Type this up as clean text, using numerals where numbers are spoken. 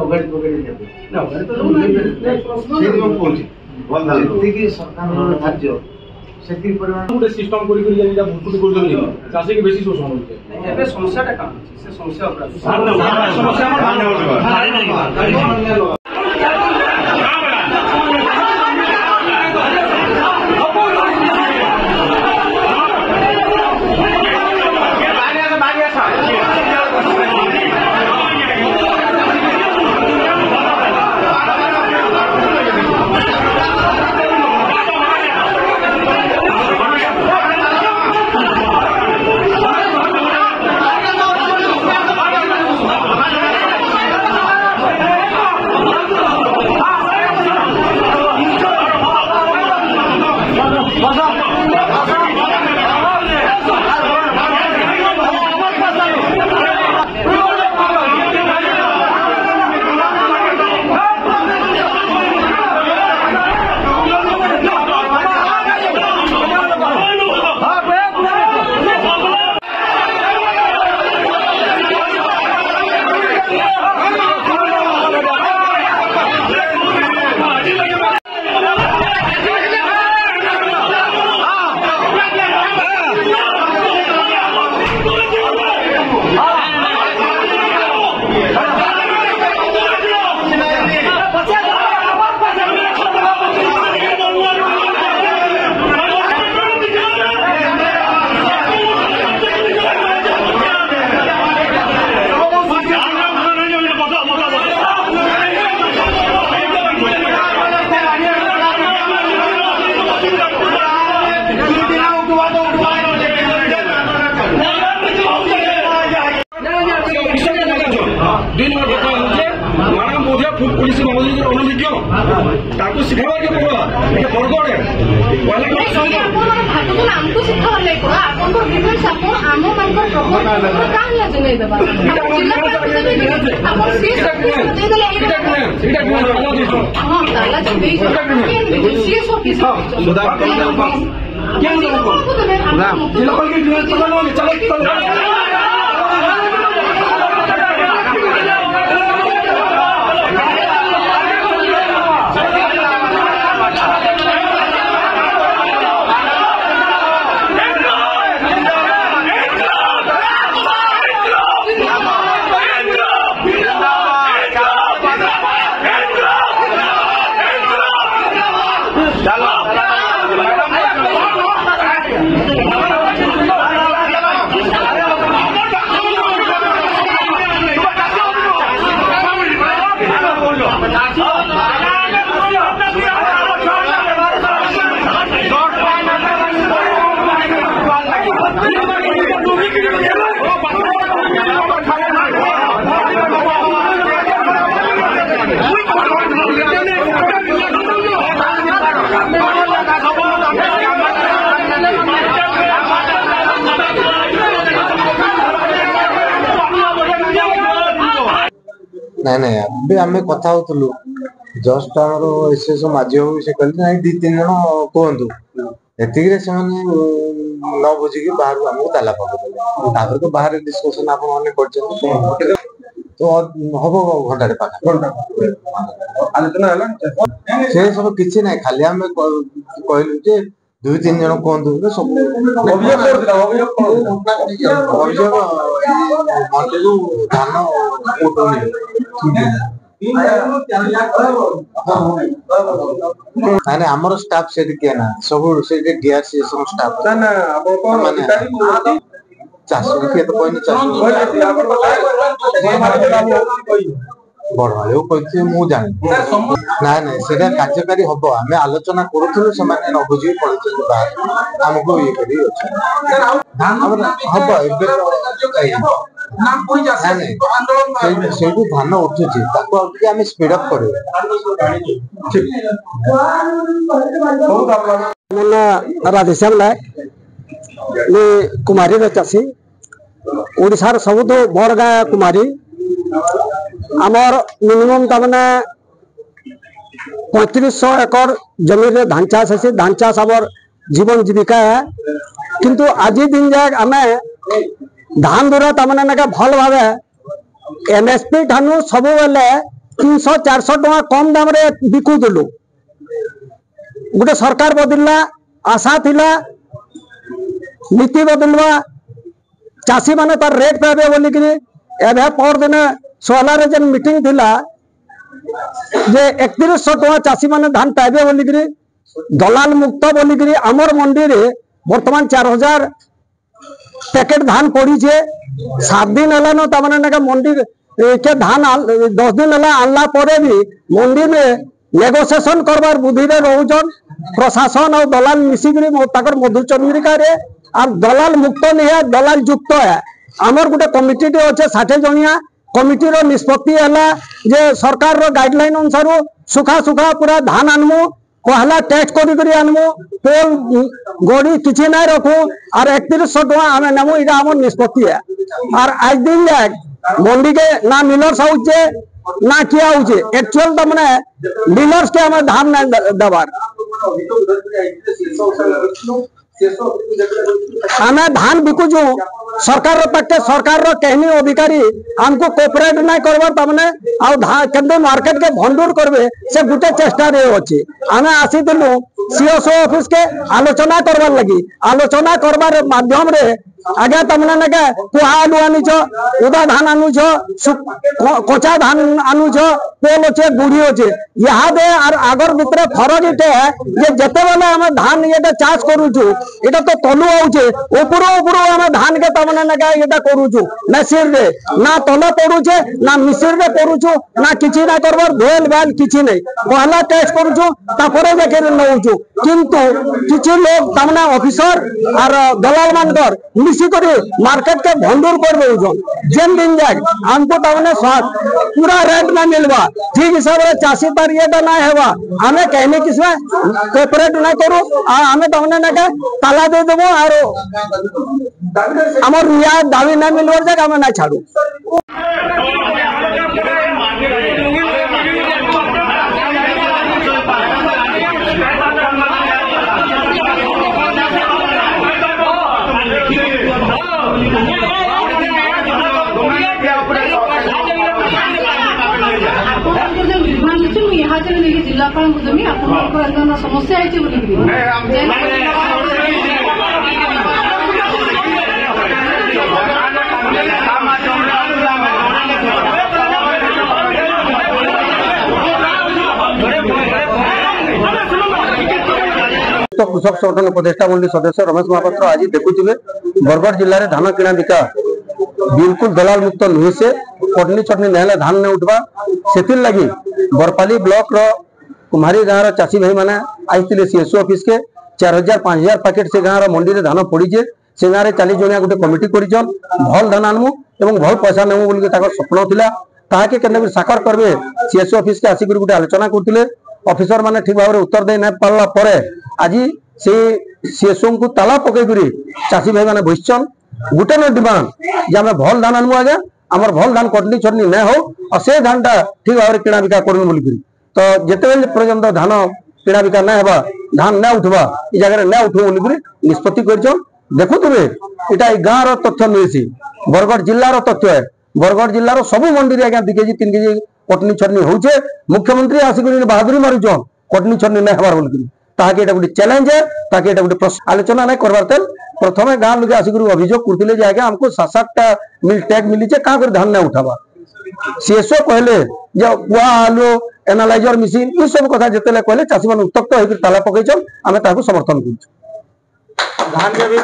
अगाड़ी पगाड़ी देबे ना अगाड़ी तो से हम पहुंची जेतिकी सरकार धार्य सेति परिमाण गोटे सिस्टम करी करी जेटा भुटुटी करजनी चासी के बेसी शोषण होते एबे समस्याटा काम से समस्या अपराध समस्या पुलिस अनभिज्ञ शिखा के पड़ा बरगड़े आमको शिखा नहीं नहीं अभी आम कथा होलु जस्ट आमर एस माझी बाबू से कहले ना दी तीन जन कहतु एति न बुझिकी बाहर आमको ताला पकड़े तो बाहर डिस्कसन आप तो हम घंटे आलोचना से सब किसी ना खाली आम कहलु जे दुई तीन जन कहतु मंडी धान उठुनी आमर स्टाफ से किए ना सब से डीआरसी स्टाफ चाष किए तो कहनी चाष बड़े कहते मुझे जानी ना ना से कार्यकारी हम आम आलोचना करूँ से न बुझी पड़े बाहर आमको ये हम धान उठुची आम स्पीड अप कर राधेश्याम नायक कुमारी चाषी ओडिशार सबुठ बड़ गाँ कुमारी आमर मिनिमम तमने 3500 एकड़ जमीन रे धान चाष है धान चाष आमर जीवन जीविका है किंतु आज दिन जाए आम धान दूरा तमने भल भाव एमएसपी ठानु सब बेले 300-400 टका कम दाम रे बिकुलु गोटे सरकार बदलला आशा थिला नीति बदलवा चाषी माने तार रेट पाबे बोलिकी एबे पर दिन सोहलारे जेन मीटिंग थिला जे 3100 टका चाषी माने धान पाबे बोलिकी दलाल मुक्त बोलिकी आमर मंडी रे वर्तमान 4000 पैकेट धान पड़ी छे 7 दिन हला न तमने ना मंडी के धान 10 दिन हला आनला परे भी मंडी में नेगोशिएशन करबार बुद्धि रे रहउछन प्रशासन और दलाल मिसिकरी ताकर मधुचंद्रिका रे और दलाल मुक्त नहीं है दलाल युक्त है आमर गोटे कमिटी अच्छे 60 जनिया कमिटी रो निष्पत्ति है जे सरकार रो गाइडलाइन अनुसार सुखा सुखा पूरा धान आनमु कहला टेस्ट करी आनमु पोल गड़ी किसी ना रखू और 3100 टका आम नमु इटा आम निष्पत्ति है और आज दिन जाए मंडी के ना मिलर्स आउचे ना किया आउचे एक्चुअल तमने मिलर्स के हमें धान ना दबार आमे धान बिकुचु सरकार पाखे सरकार कहनी अधिकारी हमको कोऑपरेट ना करबा तमने आ केंद्र मार्केट के भंडूर करबे से गुटे चेष्टा रे अछि आमे आसीतलु सीएसओ ऑफिस के आलोचना करबार लगी आलोचना करबार माध्यम रे आगे तमने ना कुहा आलू आनुछ उदा धान आनुछ कचा धान आनुछ पोल अच्छे गुड़ी अच्छे यहाँ दे और आगर भितर फरक इटे जे जते बेले आम धान ये चाष करूचु एटा तो तलु आउचे ऊपर ऊपर आम धान के तमने ना ये करूचु मेसिन रे ना तले पड़ुचे ना मिसिन रे पड़ुचु ना किछि ना करबार भेल भाल किछि नै पहला टेस्ट करूचु तापरे देखे नउचु किंतु किछि लोग तमने ऑफिसर और दलाल मानकर मिसिकरी मार्केट के भंडूर कर देउछन जेन दिन जाक हमको तमने पूरा रेट ना मिलवा ठीक हिसाब रे चासी तार येटा ना हेबा हमें कहने किसमें कोऑपरेट ना करू हमें तमने ना ताला दे देबो और हमर रिया दावी ना मिलवर जाक हमें ना छाड़ू जिलापाल समस्या तो कृषक संगठन उपदेष्टा मंडली सदस्य रमेश महापात्र आज देखुवे बरगढ़ जिले में धान किणा बिका बिल्कुल दलाल मुक्त नुहे से कटनी चटनी नहले धान नहीं उठवा से लगी बरपाली ब्लॉक रो कुम्हारी गाँव चाषी भाई मैंने आईते सीएसओ ऑफिस के 4000-5000 पैकेट से गाँव मंडी में धान पड़ी से गाँव में 40 जनिया गोटे कमिटी करछन भल धान आनमु एवं भल पैसा नेमु बोल के स्वप्न थिला ताके केने साकार करबे सीएसओ ऑफिस के आसिक गोटे आलोचना करथिले ऑफिसर माने ठीक भाव उत्तर दे ना पारला परे आज से सीएसओ को ताला पकई चाषी भाई मैंने बसछन गोटे न डिमांड जे आम भल धान आनमु आगे आमर भल धान कटनी छटनी न हो और से धान टा ठीक भाव किणा बिका करमु बोलिकी तो जिते पर्यंत धान किणा बिका न हेबा धान न उठवा ई जगह न उठो बोलिकी निष्पत्ति करछन देखुथुबे इटा गाँव तथ्य नुहे बरगढ़ जिलार तथ्य है बरगढ़ जिलार सबू मंडी आज्ञा 2 केजी 3 केजी कटनी छटनी होचे मुख्यमंत्री आसिक बहादुरी मारुछन कटनी छटनी न हेबार बोलिकी ताके एटा गोटे चैलेंज है ताके एटा गोटे आलोचना नहीं करबार तेल प्रथमे गाँव लोग आसिक अभियोग करथिले जे आज्ञा हमको 7-8टा मिल टैग मिली का कर धान न उठावा सीएसओ कहले जे कुआ आलू एनालाइजर मशीन ये सब कथा जेतेले कहले चाषी मान उत्तप्त होकर ताला पकईछन आमे ताको समर्थन करूछु धान के भी